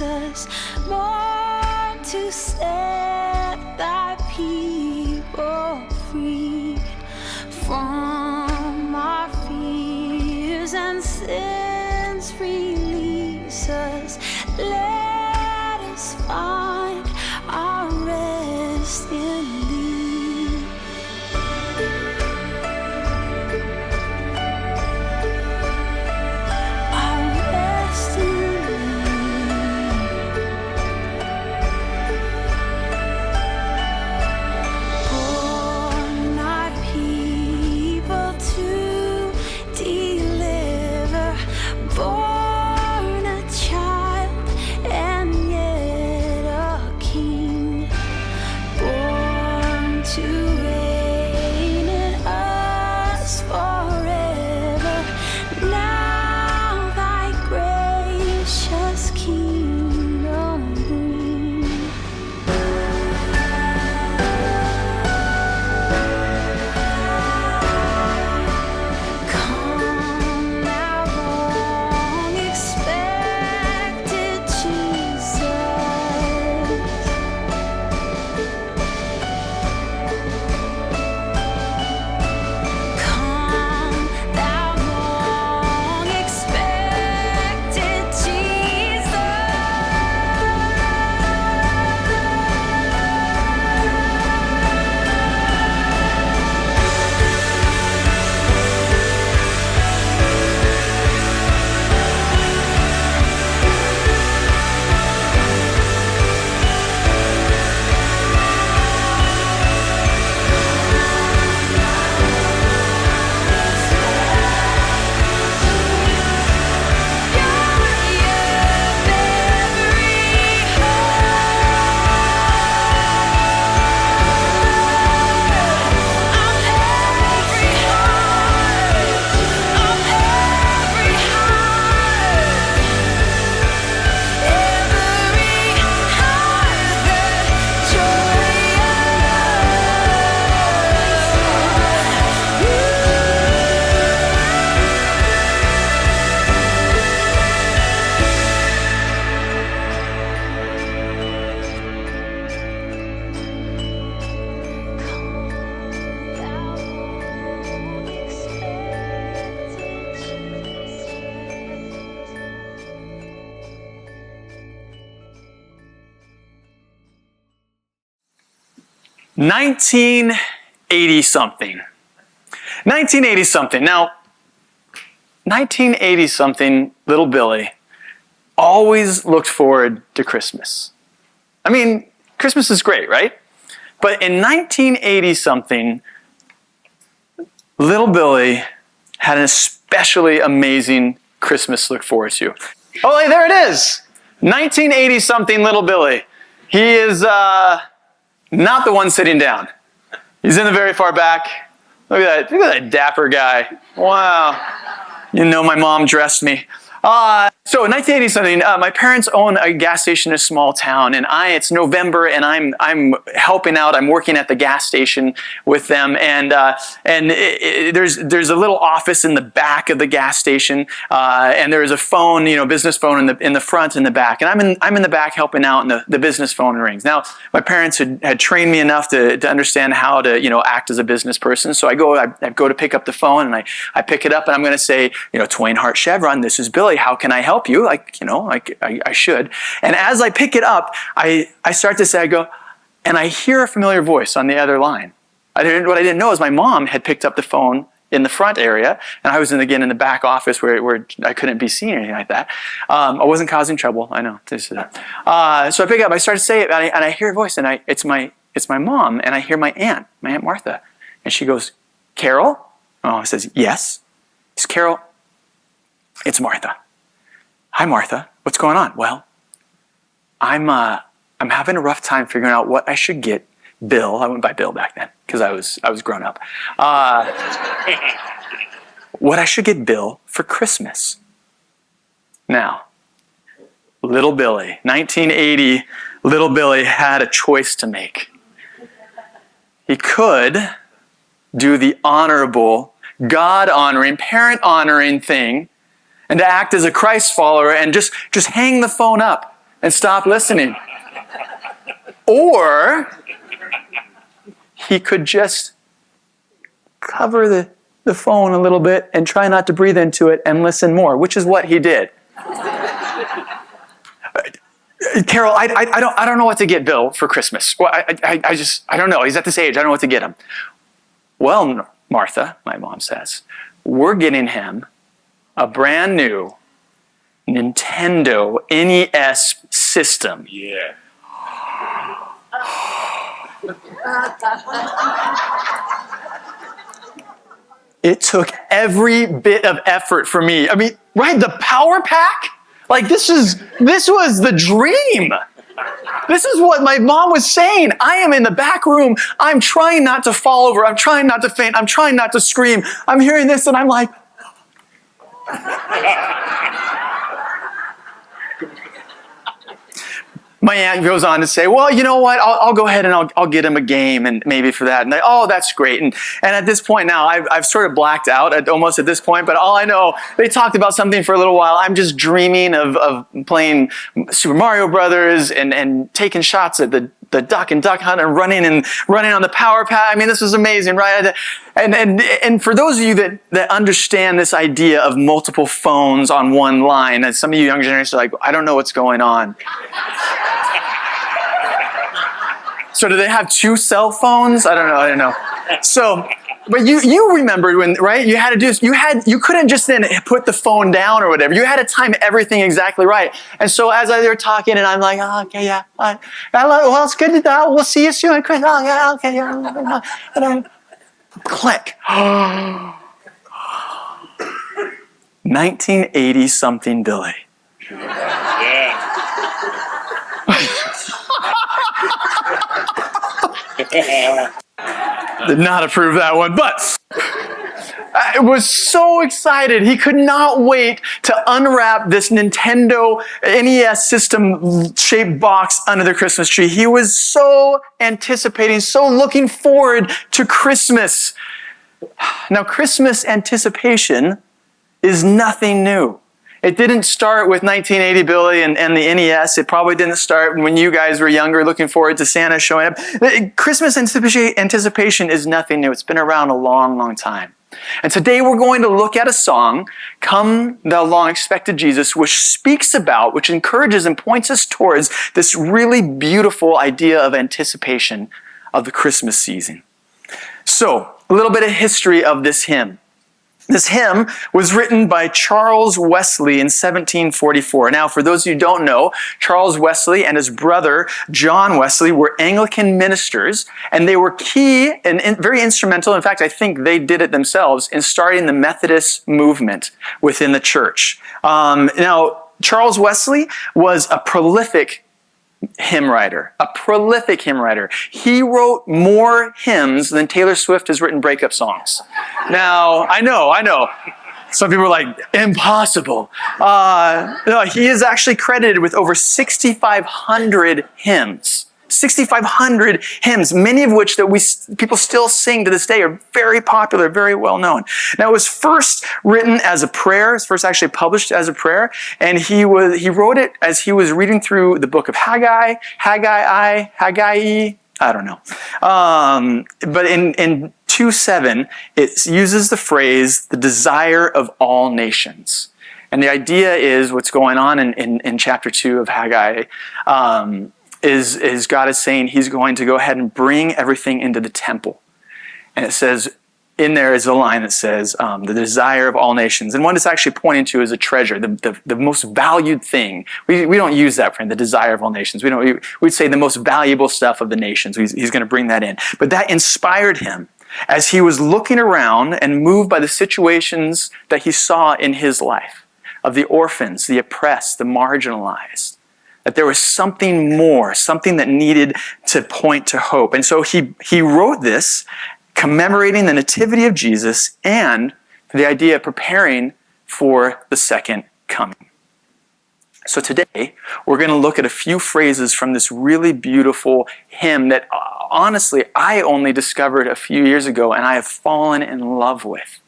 Jesus, born to set thy people free from our fears and sins. Release us, let us find our rest in thee. Our rest in $1980-something. 1980-something. Now, 1980-something little Billy always looked forward to Christmas. I mean, Christmas is great, right? But in 1980-something, little Billy had an especially amazing Christmas to look forward to. Oh, hey, there it is! 1980-something little Billy. He is not the one sitting down. He's in the very far back. Look at that dapper guy. Wow. You know my mom dressed me. So in 1980-something, my parents own a gas station in a small town, and it's November, and I'm helping out. I'm working at the gas station with them, and there's a little office in the back of the gas station, and there's a phone, business phone in the front and the back, and I'm in the back helping out, and the business phone rings. Now, my parents had trained me enough to understand how to act as a business person, so I go to pick up the phone, and I pick it up, and I'm going to say, Twain Hart Chevron, this is Billy. How can I help you? I should. And as I pick it up, I start to say, and I hear a familiar voice on the other line. What I didn't know is my mom had picked up the phone in the front area, and I was in the back office where I couldn't be seen or anything like that. I wasn't causing trouble. I know. So I pick it up. I start to say it, and I hear a voice, and it's my mom, and I hear my Aunt Martha, and she goes, "Carol?" Oh, I says, "Yes." It's Carol. It's Martha. "Hi, Martha. What's going on?" "Well, I'm having a rough time figuring out what I should get Bill." I went by Bill back then because I was grown up. What I should get Bill for Christmas. Now, little Billy, 1980, little Billy had a choice to make. He could do the honorable, God-honoring, parent-honoring thing and to act as a Christ follower and just hang the phone up and stop listening. Or he could just cover the phone a little bit and try not to breathe into it and listen more, which is what he did. Carol, I don't know what to get Bill for Christmas. Well, I don't know. He's at this age. I don't know what to get him. Well, Martha, my mom says, we're getting him a brand new Nintendo NES system. Yeah. It took every bit of effort for me. I mean, right, the power pack? Like this was the dream. This is what my mom was saying. I am in the back room. I'm trying not to fall over. I'm trying not to faint. I'm trying not to scream. I'm hearing this and I'm like, my aunt goes on to say, well, you know what? I'll go ahead and I'll get him a game and maybe for that. And oh, that's great. And at this point now, I've sort of blacked out almost at this point. But all I know, they talked about something for a little while. I'm just dreaming of playing Super Mario Brothers and taking shots at the duck and duck hunt and running on the power pad. I mean, this was amazing, right? And for those of you that understand this idea of multiple phones on one line, and some of you younger generations are like, I don't know what's going on. So do they have two cell phones? I don't know. So, but you remembered when, right? You had to do, you couldn't just then put the phone down or whatever. You had to time everything exactly right. And so as they were talking and I'm like, oh, okay, yeah. Well, it's good to know. We'll see you soon, Chris. Oh, yeah, okay, yeah. And click. 1980 something Billy. Yeah. Did not approve that one, but I was so excited. He could not wait to unwrap this Nintendo NES system-shaped box under the Christmas tree. He was so anticipating, so looking forward to Christmas. Now, Christmas anticipation is nothing new. It didn't start with 1980 Billy and the NES. It probably didn't start when you guys were younger looking forward to Santa showing up. Christmas anticipation is nothing new. It's been around a long, long time. And today we're going to look at a song, Come Thou Long Expected Jesus, which speaks about, which encourages and points us towards this really beautiful idea of anticipation of the Christmas season. So, a little bit of history of this hymn. This hymn was written by Charles Wesley in 1744. Now, for those of you who don't know, Charles Wesley and his brother John Wesley were Anglican ministers, and they were key and very instrumental. In fact, I think they did it themselves in starting the Methodist movement within the church. Now, Charles Wesley was a prolific hymn writer. He wrote more hymns than Taylor Swift has written breakup songs. Now, I know. Some people are like, impossible. No, he is actually credited with over 6,500 hymns. 6,500 hymns, many of which that people still sing to this day, are very popular, very well known. Now, it was first written as a prayer. It was first actually published as a prayer, and he wrote it as he was reading through the book of Haggai. I don't know. But in 2:7, it uses the phrase, the desire of all nations. And the idea is what's going on in chapter 2 of Haggai, is God is saying he's going to go ahead and bring everything into the temple. And it says, in there is a line that says, the desire of all nations. And what it's actually pointing to is a treasure, the most valued thing. We don't use that phrase, the desire of all nations. We'd say the most valuable stuff of the nations. He's going to bring that in. But that inspired him as he was looking around and moved by the situations that he saw in his life, of the orphans, the oppressed, the marginalized. That there was something more, something that needed to point to hope. And so he wrote this commemorating the nativity of Jesus and the idea of preparing for the second coming. So today, we're going to look at a few phrases from this really beautiful hymn that honestly, I only discovered a few years ago and I have fallen in love with.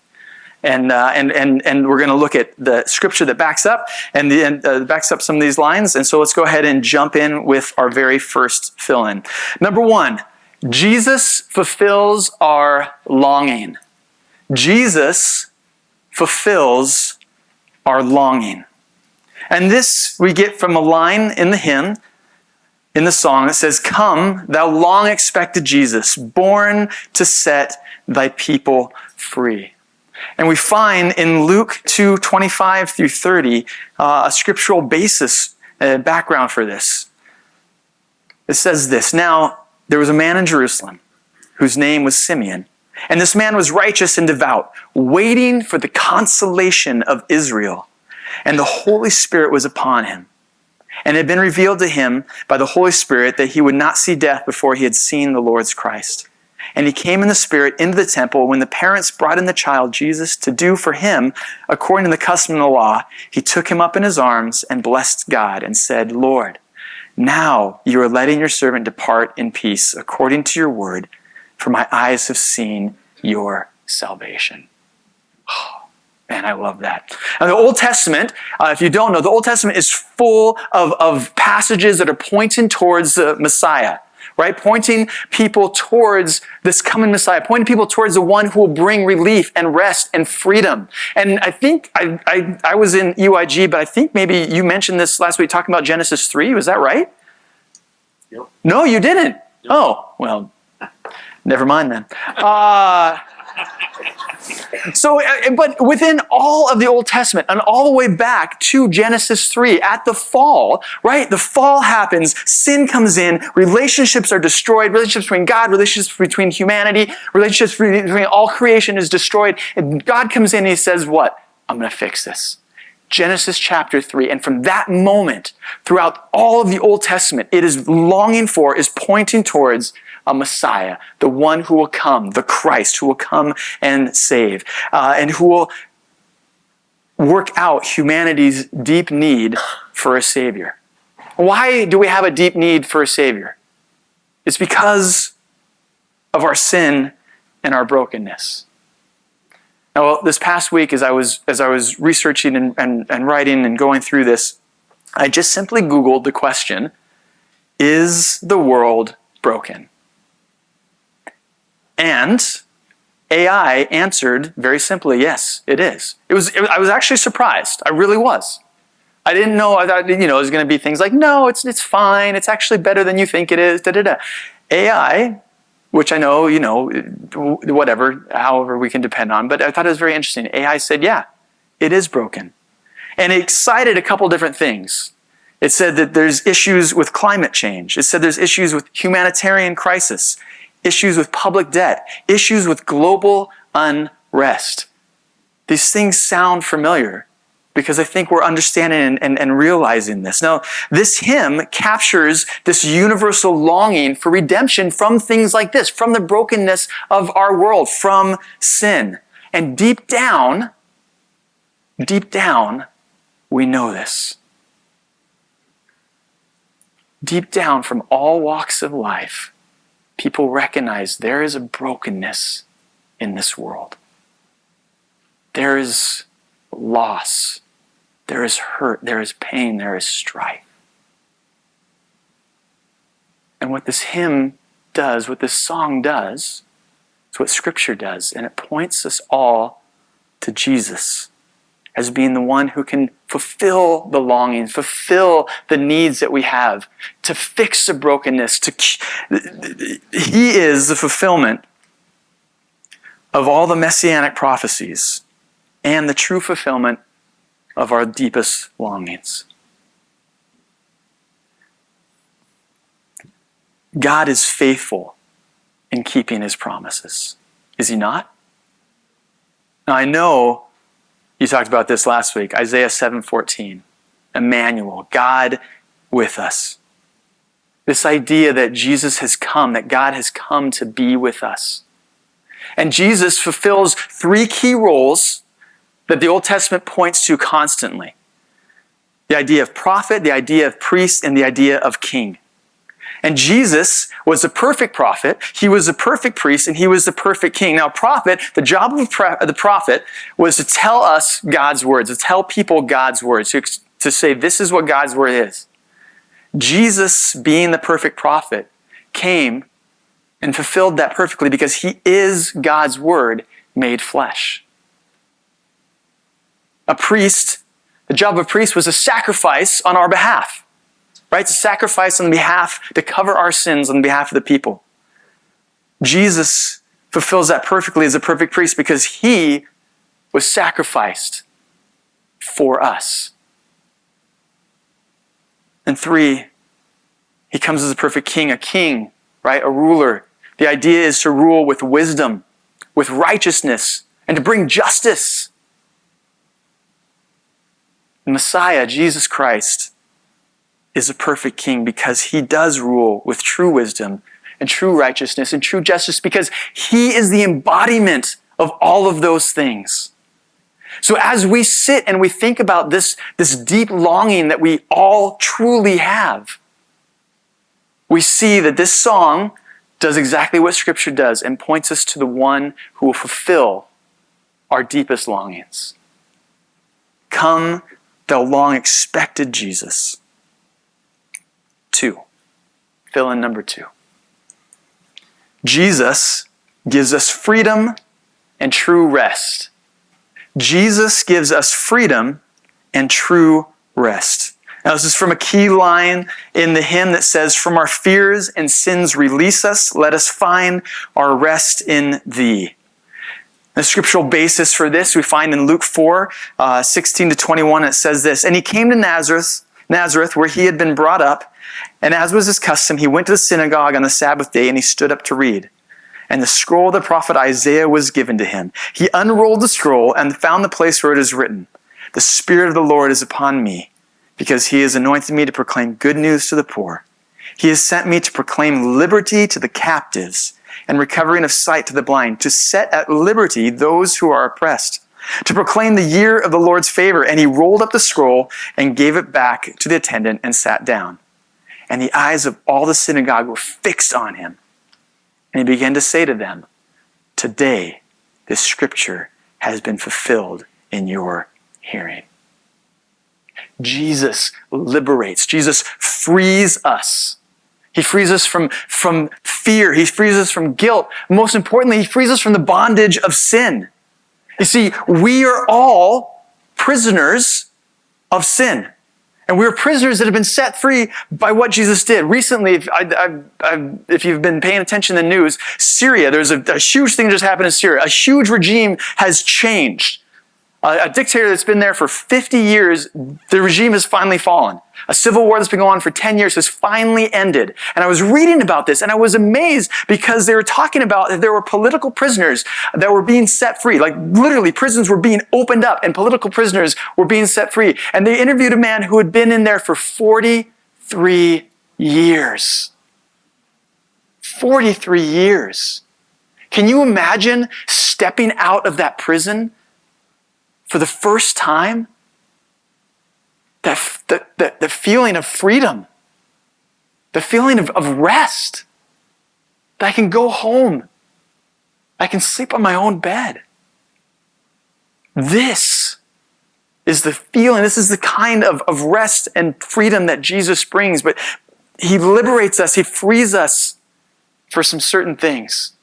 And we're going to look at the scripture that backs up backs up some of these lines. And so let's go ahead and jump in with our very first fill-in. Number one, Jesus fulfills our longing. Jesus fulfills our longing. And this we get from a line in the hymn, in the song that says, "Come, thou long expected Jesus, born to set thy people free." And we find in Luke 2:25 through 30 a scriptural basis, background for this. It says this, "Now there was a man in Jerusalem whose name was Simeon, and this man was righteous and devout, waiting for the consolation of Israel. And the Holy Spirit was upon him. And it had been revealed to him by the Holy Spirit that he would not see death before he had seen the Lord's Christ. And he came in the Spirit into the temple. When the parents brought in the child Jesus to do for him according to the custom of the law, he took him up in his arms and blessed God and said, 'Lord, now you are letting your servant depart in peace according to your word, for my eyes have seen your salvation.'" Oh, man, I love that. Now, the Old Testament, if you don't know, the Old Testament is full of passages that are pointing towards the Messiah, right? Pointing people towards this coming Messiah, pointing people towards the one who will bring relief and rest and freedom. And I think I was in UIG, but I think maybe you mentioned this last week talking about Genesis 3. Was that right? Yep. No, you didn't. Yep. Oh, well, never mind then. But within all of the Old Testament and all the way back to Genesis 3, at the fall, right? The fall happens, sin comes in, relationships are destroyed, relationships between God, relationships between humanity, relationships between all creation is destroyed. And God comes in and he says, what? I'm going to fix this. Genesis chapter 3. And from that moment, throughout all of the Old Testament, it is longing for, is pointing towards a Messiah, the one who will come, the Christ, who will come and save, and who will work out humanity's deep need for a Savior. Why do we have a deep need for a Savior? It's because of our sin and our brokenness. Now, this past week, as I was researching and writing and going through this, I just simply Googled the question, is the world broken? And AI answered very simply, yes, it is. I was actually surprised. I really was. I didn't know. I thought, it was going to be things like, no, it's fine. It's actually better than you think it is. AI, which I know, whatever, however we can depend on, but I thought it was very interesting. AI said, yeah, it is broken. And it cited a couple different things. It said that there's issues with climate change. It said there's issues with humanitarian crisis, issues with public debt, issues with global unrest. These things sound familiar because I think we're understanding and realizing this. Now, this hymn captures this universal longing for redemption from things like this, from the brokenness of our world, from sin. And deep down, we know this. Deep down, from all walks of life, people recognize there is a brokenness in this world. There is loss. There is hurt. There is pain. There is strife. And what this hymn does, what this song does, is what Scripture does. And it points us all to Jesus as being the one who can fulfill the longings, fulfill the needs that we have, to fix the brokenness. He is the fulfillment of all the messianic prophecies and the true fulfillment of our deepest longings. God is faithful in keeping his promises. Is he not? Now I know you talked about this last week, Isaiah 7:14. Emmanuel, God with us. This idea that Jesus has come, that God has come to be with us. And Jesus fulfills three key roles that the Old Testament points to constantly. The idea of prophet, the idea of priest, and the idea of king. And Jesus was the perfect prophet, he was the perfect priest, and he was the perfect king. Now, prophet, the job of the prophet was to tell us God's words, to tell people God's words, to say this is what God's word is. Jesus, being the perfect prophet, came and fulfilled that perfectly because he is God's word made flesh. A priest, the job of a priest was a sacrifice on our behalf. Right? It's a sacrifice on behalf to cover our sins on behalf of the people. Jesus fulfills that perfectly as a perfect priest because he was sacrificed for us. And 3, he comes as a perfect king, right? A ruler. The idea is to rule with wisdom, with righteousness, and to bring justice. The Messiah, Jesus Christ, is a perfect king because he does rule with true wisdom and true righteousness and true justice because he is the embodiment of all of those things. So as we sit and we think about this deep longing that we all truly have, we see that this song does exactly what Scripture does and points us to the one who will fulfill our deepest longings. Come, thou long expected Jesus. 2. Fill in number 2. Jesus gives us freedom and true rest. Jesus gives us freedom and true rest. Now, this is from a key line in the hymn that says, "From our fears and sins release us, let us find our rest in thee." The scriptural basis for this we find in Luke 4, 16 to 21. It says this, "And he came to Nazareth, where he had been brought up, and as was his custom, he went to the synagogue on the Sabbath day, and he stood up to read. And the scroll of the prophet Isaiah was given to him. He unrolled the scroll and found the place where it is written, 'The Spirit of the Lord is upon me, because he has anointed me to proclaim good news to the poor. He has sent me to proclaim liberty to the captives and recovering of sight to the blind, to set at liberty those who are oppressed, to proclaim the year of the Lord's favor.' And he rolled up the scroll and gave it back to the attendant and sat down. And the eyes of all the synagogue were fixed on him. And he began to say to them, 'Today this scripture has been fulfilled in your hearing.'" Jesus liberates. Jesus frees us. He frees us from fear. He frees us from guilt. Most importantly, he frees us from the bondage of sin. You see, we are all prisoners of sin. And we're prisoners that have been set free by what Jesus did. Recently, if you've been paying attention to the news, Syria, there's a huge thing that just happened in Syria. A huge regime has changed. A dictator that's been there for 50 years, the regime has finally fallen. A civil war that's been going on for 10 years has finally ended. And I was reading about this and I was amazed because they were talking about that there were political prisoners that were being set free. Like literally prisons were being opened up and political prisoners were being set free. And they interviewed a man who had been in there for 43 years. 43 years. Can you imagine stepping out of that prison for the first time? The feeling of freedom, the feeling of rest, that I can go home, I can sleep on my own bed. This is the feeling, this is the kind of rest and freedom that Jesus brings, but he liberates us, he frees us for some certain things.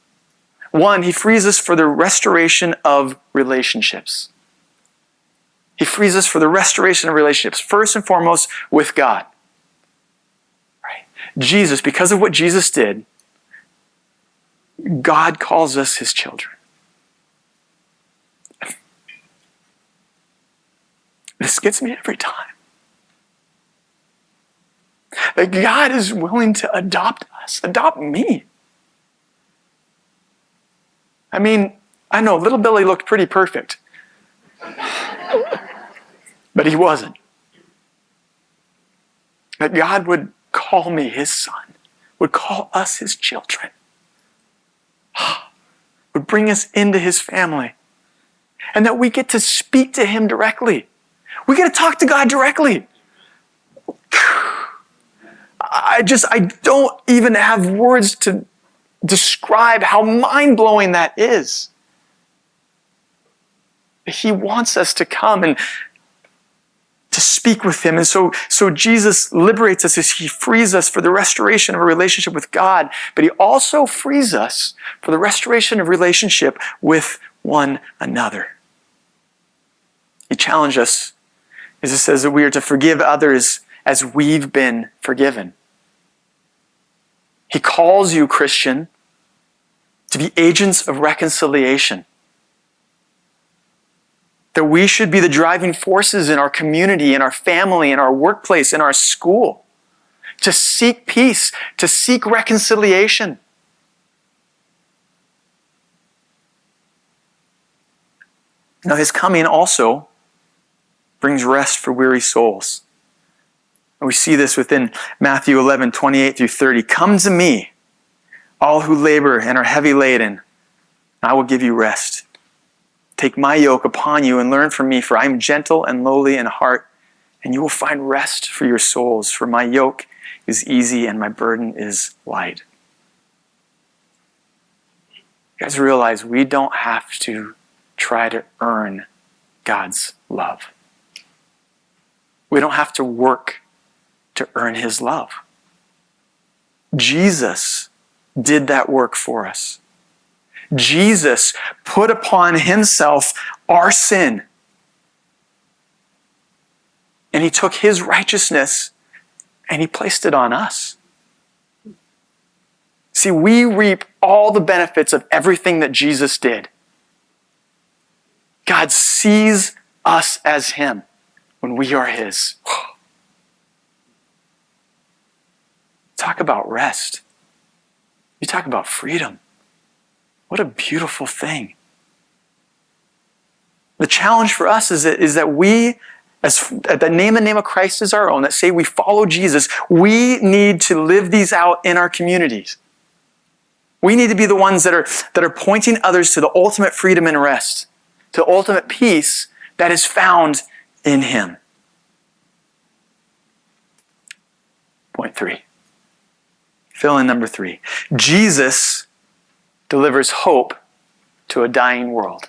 One, he frees us for the restoration of relationships. He frees us for the restoration of relationships, first and foremost with God. Right? Jesus, because of what Jesus did, God calls us his children. This gets me every time. That God is willing to adopt us, adopt me. I mean, I know little Billy looked pretty perfect. But he wasn't. That God would call me his son, would call us his children, would bring us into his family, and that we get to speak to him directly. We get to talk to God directly. I don't even have words to describe how mind-blowing that is. He wants us to come and to speak with him. And so Jesus liberates us as he frees us for the restoration of a relationship with God, but he also frees us for the restoration of relationship with one another. He challenged us, as it says that we are to forgive others as we've been forgiven. He calls you, Christian, to be agents of reconciliation. That we should be the driving forces in our community, in our family, in our workplace, in our school. To seek peace, to seek reconciliation. Now his coming also brings rest for weary souls. And we see this within Matthew 11, 28 through 30. Come to me, all who labor and are heavy laden, and I will give you rest. Take my yoke upon you and learn from me, for I am gentle and lowly in heart, and you will find rest for your souls. For my yoke is easy and my burden is light. You guys realize we don't have to try to earn God's love. We don't have to work to earn his love. Jesus did that work for us. Jesus put upon himself our sin. And he took his righteousness and he placed it on us. See, we reap all the benefits of everything that Jesus did. God sees us as him when we are his. Talk about rest. You talk about freedom. What a beautiful thing. The challenge for us is that we, that name the name of Christ as our own, that say we follow Jesus, we need to live these out in our communities. We need to be the ones that are pointing others to the ultimate freedom and rest, to the ultimate peace that is found in him. Point 3. Fill in number 3. Jesus delivers hope to a dying world.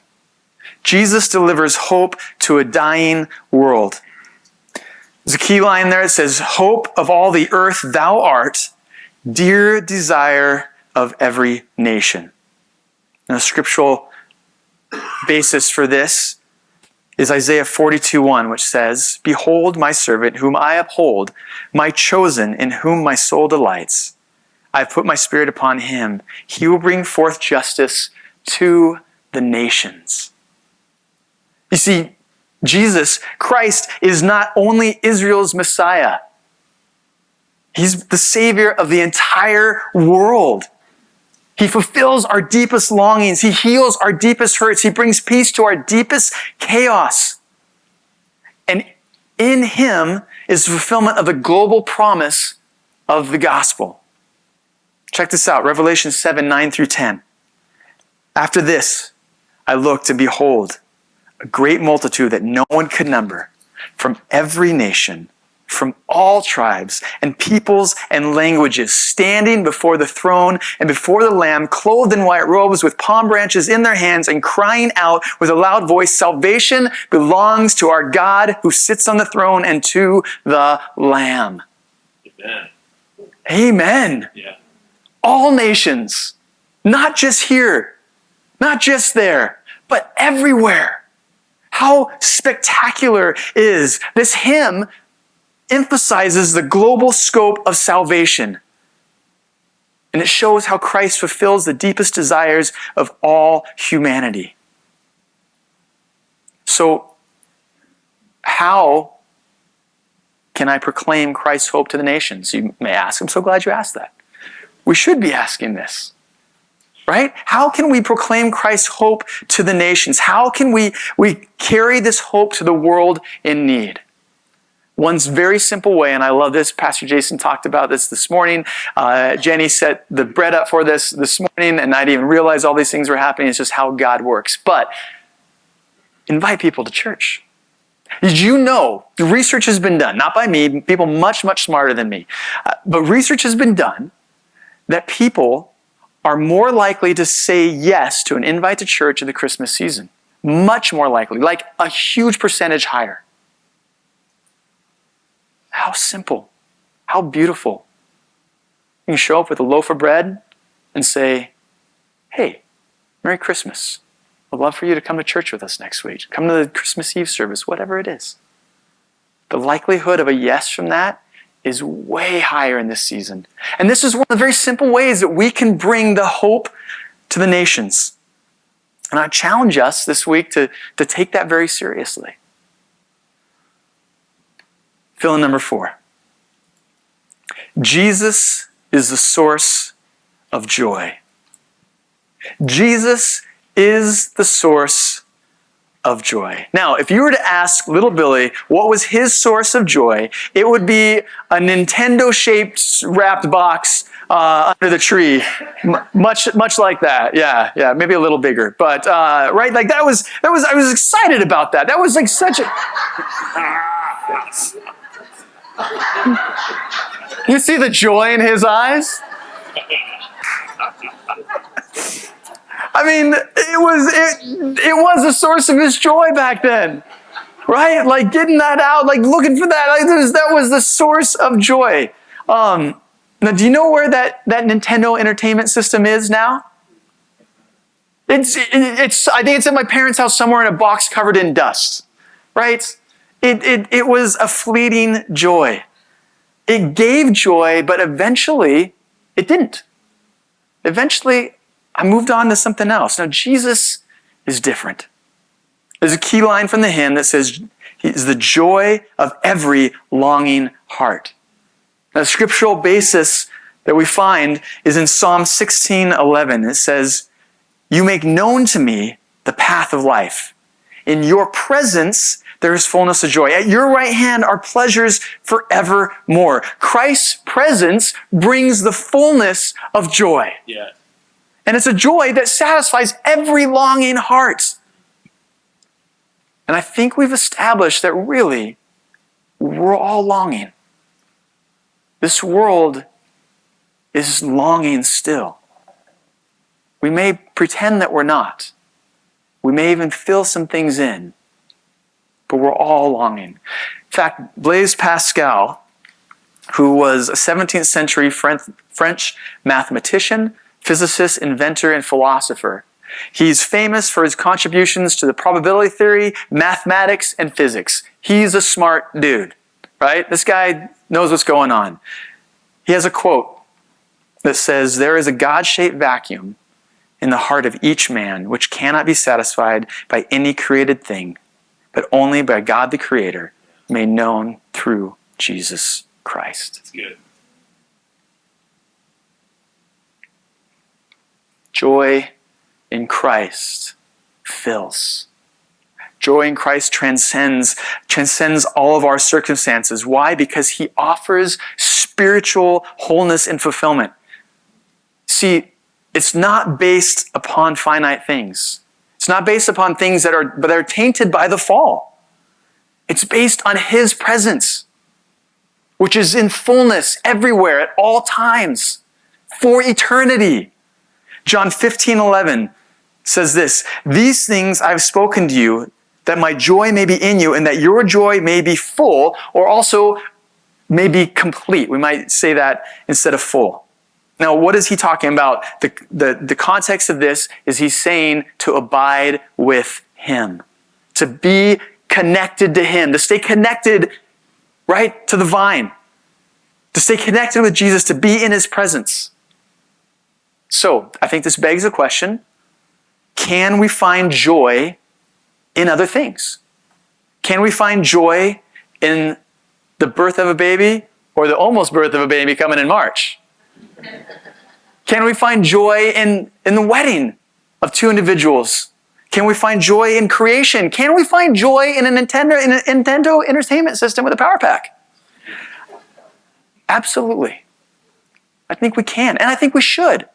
Jesus delivers hope to a dying world. There's a key line there. It says, hope of all the earth thou art, dear desire of every nation. Now, the scriptural basis for this is Isaiah 42:1, which says, behold my servant whom I uphold, my chosen in whom my soul delights. I have put my spirit upon him. He will bring forth justice to the nations. You see, Jesus, Christ, is not only Israel's Messiah. He's the Savior of the entire world. He fulfills our deepest longings. He heals our deepest hurts. He brings peace to our deepest chaos. And in him is the fulfillment of the global promise of the gospel. Check this out, Revelation 7, 9 through 10. After this, I looked and behold, a great multitude that no one could number, from every nation, from all tribes and peoples and languages, standing before the throne and before the Lamb, clothed in white robes with palm branches in their hands and crying out with a loud voice, salvation belongs to our God who sits on the throne and to the Lamb. Amen. Amen. Yeah. All nations, not just here, not just there, but everywhere. How spectacular is this hymn emphasizes the global scope of salvation. And it shows how Christ fulfills the deepest desires of all humanity. So, how can I proclaim Christ's hope to the nations? You may ask. I'm so glad you asked that. We should be asking this, right? How can we proclaim Christ's hope to the nations? How can we carry this hope to the world in need? One very simple way, and I love this. Pastor Jason talked about this morning. Jenny set the bread up for this morning, and I didn't even realize all these things were happening. It's just how God works. But invite people to church. Did you know, the research has been done, not by me, people much, much smarter than me, but research has been done that people are more likely to say yes to an invite to church in the Christmas season. Much more likely, like a huge percentage higher. How simple, how beautiful. You can show up with a loaf of bread and say, hey, Merry Christmas. I'd love for you to come to church with us next week. Come to the Christmas Eve service, whatever it is. The likelihood of a yes from that is way higher in this season. And this is one of the very simple ways that we can bring the hope to the nations. And I challenge us this week to take that very seriously. Fill in number 4. Jesus is the source of joy. Jesus is the source of joy. Now, if you were to ask little Billy what was his source of joy, it would be a Nintendo-shaped wrapped box under the tree, much like that. Yeah, maybe a little bigger, but right, like that was. I was excited about that. That was like such a. You see the joy in his eyes? I mean, it was a source of his joy back then, right? Like getting that out, like looking for that. Like that was the source of joy. Now, do you know where that Nintendo Entertainment System is now? I think it's at my parents' house somewhere in a box covered in dust, right? It was a fleeting joy. It gave joy, but eventually it didn't. Eventually, I moved on to something else. Now, Jesus is different. There's a key line from the hymn that says, He is the joy of every longing heart. Now, the scriptural basis that we find is in Psalm 16:11. It says, you make known to me the path of life. In your presence, there is fullness of joy. At your right hand are pleasures forevermore. Christ's presence brings the fullness of joy. Yeah. And it's a joy that satisfies every longing heart. And I think we've established that really, we're all longing. This world is longing still. We may pretend that we're not. We may even fill some things in. But we're all longing. In fact, Blaise Pascal, who was a 17th century French mathematician, physicist, inventor, and philosopher. He's famous for his contributions to the probability theory, mathematics, and physics. He's a smart dude, right? This guy knows what's going on. He has a quote that says, there is a God-shaped vacuum in the heart of each man which cannot be satisfied by any created thing, but only by God the Creator, made known through Jesus Christ. That's good. Joy in Christ fills. Joy in Christ transcends all of our circumstances. Why? Because He offers spiritual wholeness and fulfillment. See, it's not based upon finite things. It's not based upon things that are tainted by the fall. It's based on His presence, which is in fullness everywhere at all times for eternity. John 15:11 says this, these things I've spoken to you, that my joy may be in you and that your joy may be full, or also may be complete. We might say that instead of full. Now, what is he talking about? The context of this is he's saying to abide with Him, to be connected to Him, to stay connected, right, to the vine, to stay connected with Jesus, to be in His presence. So, I think this begs the question, can we find joy in other things? Can we find joy in the birth of a baby or the almost birth of a baby coming in March? Can we find joy in the wedding of two individuals? Can we find joy in creation? Can we find joy in a Nintendo Entertainment System with a power pack? Absolutely. I think we can, and I think we should.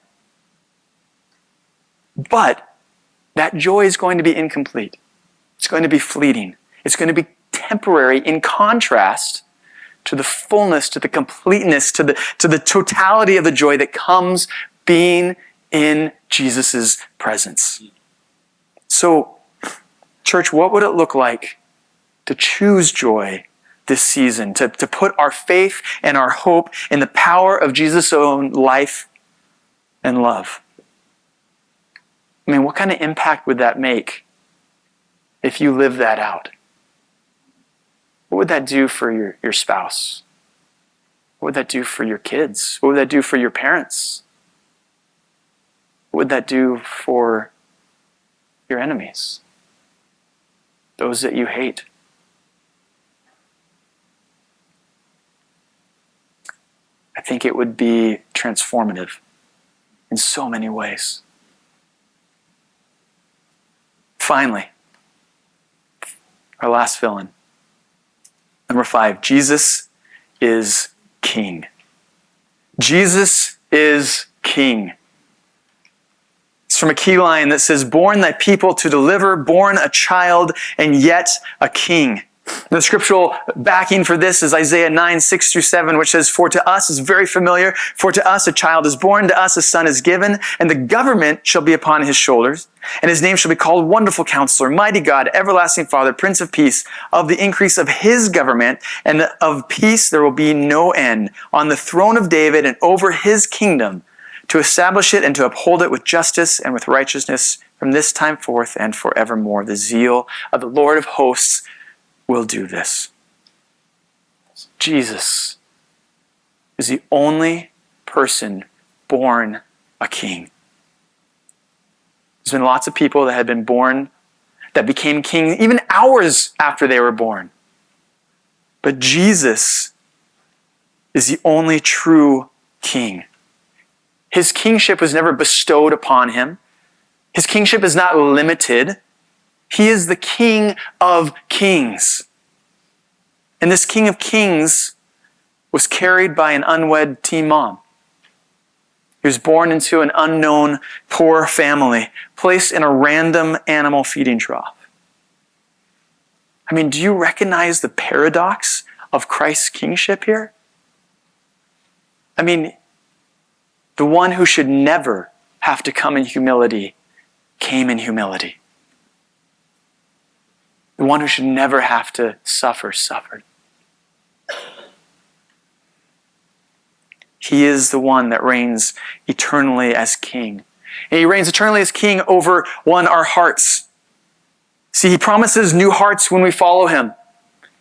But that joy is going to be incomplete. It's going to be fleeting. It's going to be temporary in contrast to the fullness, to the completeness, to the totality of the joy that comes being in Jesus' presence. So, church, what would it look like to choose joy this season, to put our faith and our hope in the power of Jesus' own life and love? I mean, what kind of impact would that make if you live that out? What would that do for your spouse? What would that do for your kids? What would that do for your parents? What would that do for your enemies? Those that you hate? I think it would be transformative in so many ways. Finally, our last fill-in. Number 5, Jesus is King. Jesus is King. It's from a key line that says, born thy people to deliver, born a child, and yet a king. The scriptural backing for this is Isaiah 9, 6 through 7, which says, for to us is very familiar, for to us a child is born, to us a son is given, and the government shall be upon his shoulders, and his name shall be called Wonderful Counselor, Mighty God, Everlasting Father, Prince of Peace. Of the increase of his government and of peace there will be no end, on the throne of David and over his kingdom, to establish it and to uphold it with justice and with righteousness from this time forth and forevermore. The zeal of the Lord of hosts will do this. Jesus is the only person born a king. There's been lots of people that have been born, that became king even hours after they were born. But Jesus is the only true king. His kingship was never bestowed upon him. His kingship is not limited. He is the King of Kings. And this King of Kings was carried by an unwed teen mom. He was born into an unknown poor family, placed in a random animal feeding trough. I mean, do you recognize the paradox of Christ's kingship here? I mean, the one who should never have to come in humility came in humility. The one who should never have to suffer, suffered. He is the one that reigns eternally as king. And he reigns eternally as king over, one, our hearts. See, he promises new hearts when we follow him.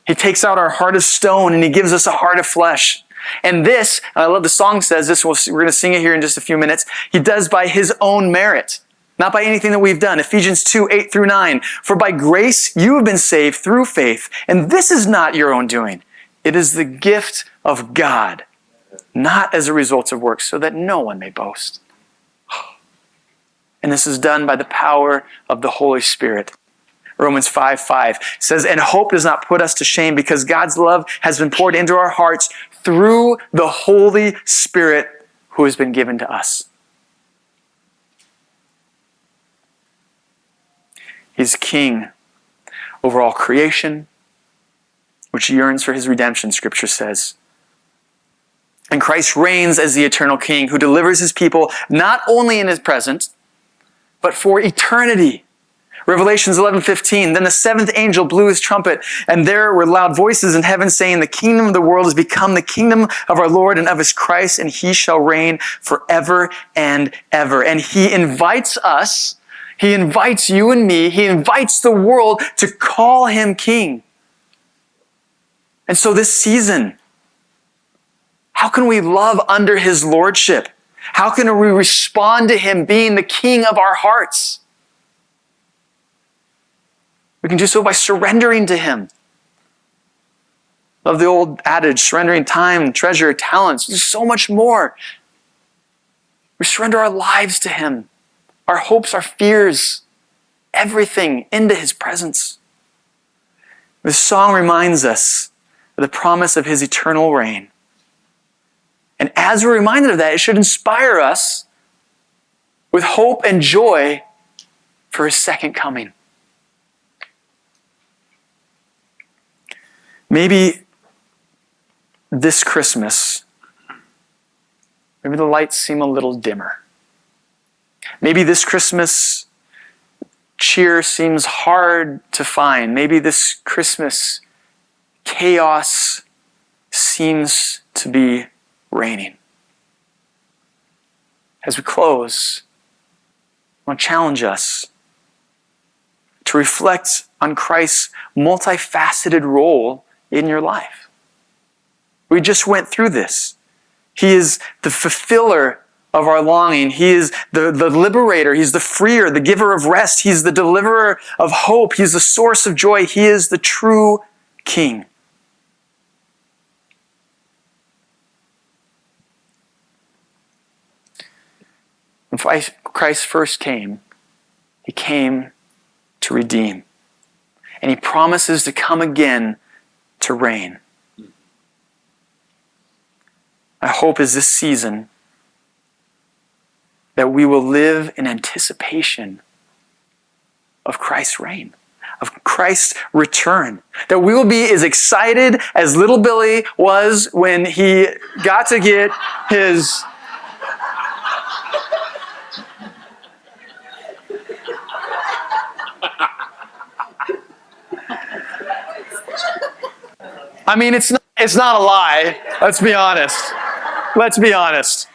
He takes out our heart of stone and he gives us a heart of flesh. And this, I love the song says this, we're going to sing it here in just a few minutes, he does by his own merit. Not by anything that we've done. Ephesians 2, 8 through 9. For by grace you have been saved through faith. And this is not your own doing. It is the gift of God. Not as a result of works, so that no one may boast. And this is done by the power of the Holy Spirit. Romans 5:5 says, and hope does not put us to shame because God's love has been poured into our hearts through the Holy Spirit who has been given to us. He's king over all creation, which yearns for his redemption, Scripture says. And Christ reigns as the eternal king who delivers his people not only in his present, but for eternity. Revelations 11:15, then the seventh angel blew his trumpet, and there were loud voices in heaven saying, the kingdom of the world has become the kingdom of our Lord and of his Christ, and he shall reign forever and ever. And he invites us, he invites you and me, he invites the world to call him king. And so this season, how can we love under his lordship? How can we respond to him being the king of our hearts? We can do so by surrendering to him. Love the old adage, surrendering time, treasure, talents. There's so much more. We surrender our lives to him, our hopes, our fears, everything into his presence. This song reminds us of the promise of his eternal reign. And as we're reminded of that, it should inspire us with hope and joy for his second coming. Maybe this Christmas, maybe the lights seem a little dimmer. Maybe this Christmas, cheer seems hard to find. Maybe this Christmas, chaos seems to be reigning. As we close, I want to challenge us to reflect on Christ's multifaceted role in your life. We just went through this. He is the fulfiller of our longing. He is the liberator. He's the freer, the giver of rest. He's the deliverer of hope. He's the source of joy. He is the true King. When Christ first came, He came to redeem. And He promises to come again to reign. My hope is this season that we will live in anticipation of Christ's reign, of Christ's return. That we will be as excited as little Billy was when he got to get his I mean, it's not a lie. Let's be honest. Let's be honest.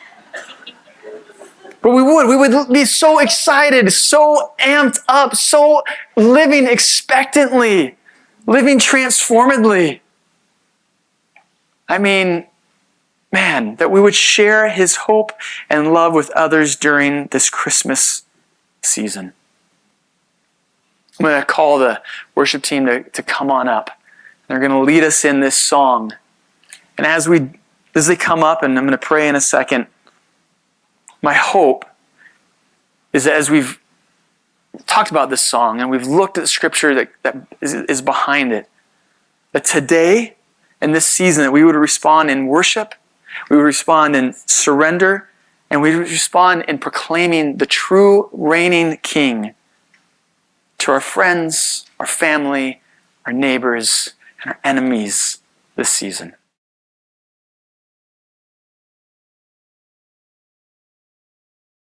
But we would be so excited, so amped up, so living expectantly, living transformedly. I mean, man, that we would share His hope and love with others during this Christmas season. I'm going to call the worship team to come on up. They're going to lead us in this song. And as they come up, and I'm going to pray in a second, my hope is that as we've talked about this song and we've looked at the scripture that is behind it, that today, in this season, that we would respond in worship, we would respond in surrender, and we would respond in proclaiming the true reigning King to our friends, our family, our neighbors, and our enemies this season.